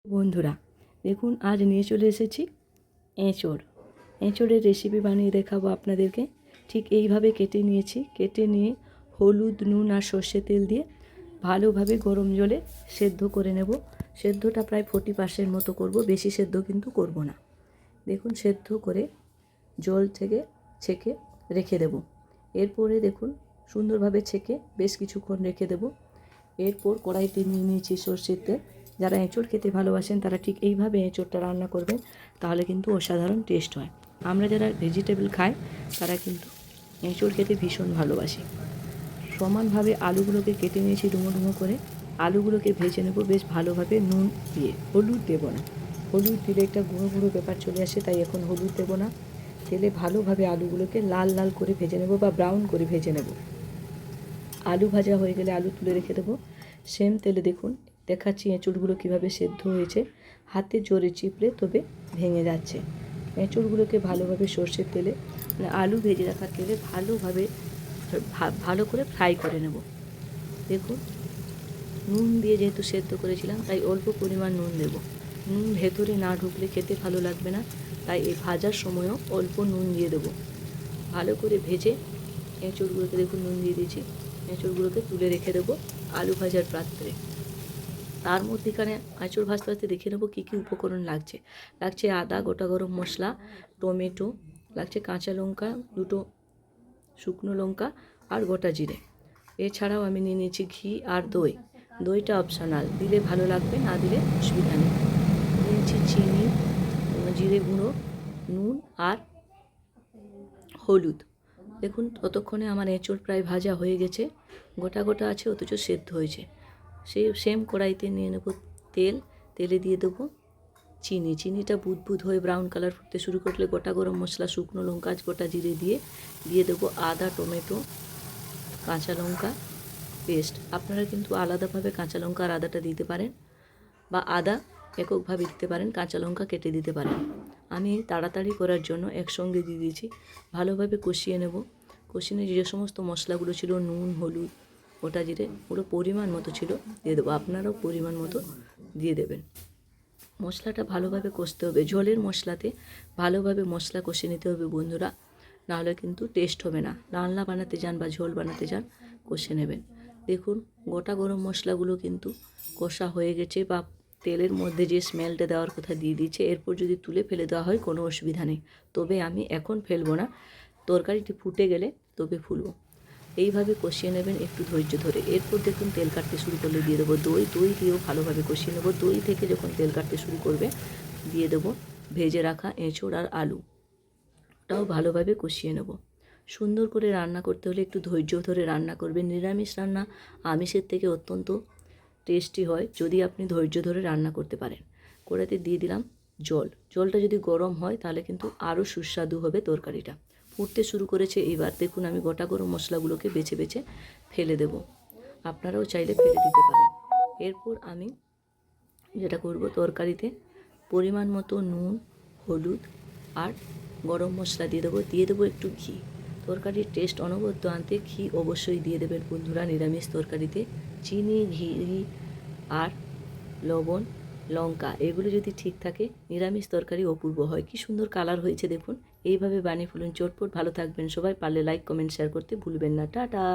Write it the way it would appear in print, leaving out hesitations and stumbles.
বন্ধুরা দেখুন, আজ নিয়ে চলে এসেছি এঁচোড়ের রেসিপি বানিয়ে দেখাবো আপনাদেরকে। ঠিক এইভাবে কেটে নিয়েছি। কেটে নিয়ে হলুদ, নুন আর সর্ষে তেল দিয়ে ভালোভাবে গরম জলে সেদ্ধ করে নেব। সেদ্ধটা প্রায় 40% মতো করব, বেশি সেদ্ধ কিন্তু করব না। দেখুন, সেদ্ধ করে জল থেকে ছেঁকে রেখে দেব। এরপরে দেখুন, সুন্দরভাবে ছেঁকে বেশ কিছুক্ষণ রেখে দেব। এরপর কড়াইতে নিয়ে নিয়েছি সর্ষের তেল। যারা এঁচোড় খেতে ভালোবাসেন তারা ঠিক এইভাবে এঁচোড়টা রান্না করবেন, তাহলে কিন্তু অসাধারণ টেস্ট হয়। আমরা যারা ভেজিটেবল খাই তারা কিন্তু এঁচোড় খেতে ভীষণ ভালোবাসি। সমানভাবে আলুগুলোকে কেটে নিয়েছি ডুমো ডুমো করে। আলুগুলোকে ভেজে নেব বেশ ভালোভাবে নুন দিয়ে। হলুদ দেব না, হলুদ দিলে একটা গুঁড়ো গুঁড়ো ব্যাপার চলে আসে, তাই এখন হলুদ দেব না। তেলে ভালোভাবে আলুগুলোকে লাল লাল করে ভেজে নেব বা ব্রাউন করে ভেজে নেব। আলু ভাজা হয়ে গেলে আলু তুলে রেখে দেবো। সেম তেলে দেখুন দেখাচ্ছি এঁচোড়গুলো কীভাবে সেদ্ধ হয়েছে। হাতে জোরে চিপলে তবে ভেঙে যাচ্ছে। এঁচোড়গুলোকে ভালোভাবে সর্ষের তেলে, মানে আলু ভেজে রাখার তেলে ভালোভাবে ভালো করে ফ্রাই করে নেব। দেখুন, নুন দিয়ে যেহেতু সেদ্ধ করেছিলাম তাই অল্প পরিমাণ নুন দেব। নুন ভেতরে না ঢুকলে খেতে ভালো লাগবে না, তাই এই ভাজার সময়ও অল্প নুন দিয়ে দেবো। ভালো করে ভেজে এঁচোড়গুলোকে দেখুন নুন দিয়ে দিয়েছি। এঁচোড়গুলোকে তুলে রেখে দেবো আলু ভাজার পাত্রে। তার মধ্যেখানে এঁচোড় ভাজতে ভাজতে দেখে নেবো কী কী উপকরণ লাগছে। লাগছে আদা, গোটা গরম মশলা, টমেটো, লাগছে কাঁচা লঙ্কা, দুটো শুকনো লঙ্কা আর গোটা জিরে। এছাড়াও আমি নিয়ে নিয়েছি ঘি আর দই। দইটা অপশনাল, দিলে ভালো লাগবে, না দিলে অসুবিধা নেই। নিয়েছি চিনি, জিরে গুঁড়ো, নুন আর হলুদ। দেখুন, ততক্ষণে আমার এঁচোড় প্রায় ভাজা হয়ে গেছে। গোটা গোটা আছে অথচ সেদ্ধ হয়েছে। সেই সেম কড়াইতে নিয়ে নেব তেল। তেলে দিয়ে দেবো চিনিটা বুদবুদ হয়ে ব্রাউন কালার ফুটতে শুরু করলে গোটা গরম মশলা, শুকনো লঙ্কা, গোটা জিরে দিয়ে দেবো আদা, টমেটো, কাঁচা লঙ্কা পেস্ট। আপনারা কিন্তু আলাদাভাবে কাঁচা লঙ্কা আর আদাটা দিতে পারেন, বা আদা এককভাবে দিতে পারেন, কাঁচা লঙ্কা কেটে দিতে পারেন। আমি তাড়াতাড়ি করার জন্য একসঙ্গে দিয়ে দিয়েছি। ভালোভাবে কষিয়ে নেব। কষিয়ে নিয়ে যে সমস্ত মশলাগুলো ছিল, নুন, হলুদ, গোটা জিরে, পুরো পরিমাণ মতো ছিল দিয়ে দেবো। আপনারাও পরিমাণ মতো দিয়ে দেবেন। মশলাটা ভালোভাবে কষতে হবে। ঝোলের মশলাতে ভালোভাবে মশলা কষে নিতে হবে বন্ধুরা, নাহলে কিন্তু টেস্ট হবে না। রান্না বানাতে যান বা ঝোল বানাতে যান, কষে নেবেন। দেখুন, গোটা গরম মশলাগুলো কিন্তু কষা হয়ে গেছে, বা তেলের মধ্যে যে স্মেলটা দেওয়ার কথা দিয়ে দিয়েছে। এরপর যদি তুলে ফেলে দেওয়া হয় কোনো অসুবিধা নেই, তবে আমি এখন ফেলবো না। তরকারিটি ফুটে গেলে তবে ফুলবো। এইভাবে কষিয়ে নেবেন একটু ধৈর্য ধরে। এরপর দেখুন তেল কাটতে শুরু করলে দিয়ে দেবো দই দিয়েও ভালোভাবে কষিয়ে নেবো। দই থেকে যখন তেল কাটতে শুরু করবে দিয়ে দেবো ভেজে রাখা এঁচোড় আর আলু। ওটাও ভালোভাবে কষিয়ে নেব। সুন্দর করে রান্না করতে হলে একটু ধৈর্য ধরে রান্না করবেন। নিরামিষ রান্না আমিষের থেকে অত্যন্ত টেস্টি হয় যদি আপনি ধৈর্য ধরে রান্না করতে পারেন। কড়াইতে দিয়ে দিলাম জলটা যদি গরম হয় তাহলে কিন্তু আরও সুস্বাদু হবে তরকারিটা। ফুটতে শুরু করেছে। এবার দেখুন আমি গোটা গরম মশলাগুলোকে বেছে বেছে ফেলে দেব। আপনারাও চাইলে ফেলে দিতে পারেন। এরপর আমি যেটা করব, তরকারিতে পরিমাণ মতো নুন, হলুদ আর গরম মশলা দিয়ে দেবো একটু ঘি। তরকারির টেস্ট অনবদ্য আনতে ঘি অবশ্যই দিয়ে দেবেন বন্ধুরা নিরামিষ তরকারিতে। চিনি, ঘি আর লবণ, লঙ্কা এগুলো যদি ঠিক থাকে নিরামিষ তরকারি অপূর্ব হয়। কি সুন্দর কালার হয়েছে দেখুন। এইভাবে বানিয়ে ফেলুন চটপট। ভালো থাকবেন সবাই। পারলে লাইক, কমেন্ট, শেয়ার করতে ভুলবেন না। টাটা।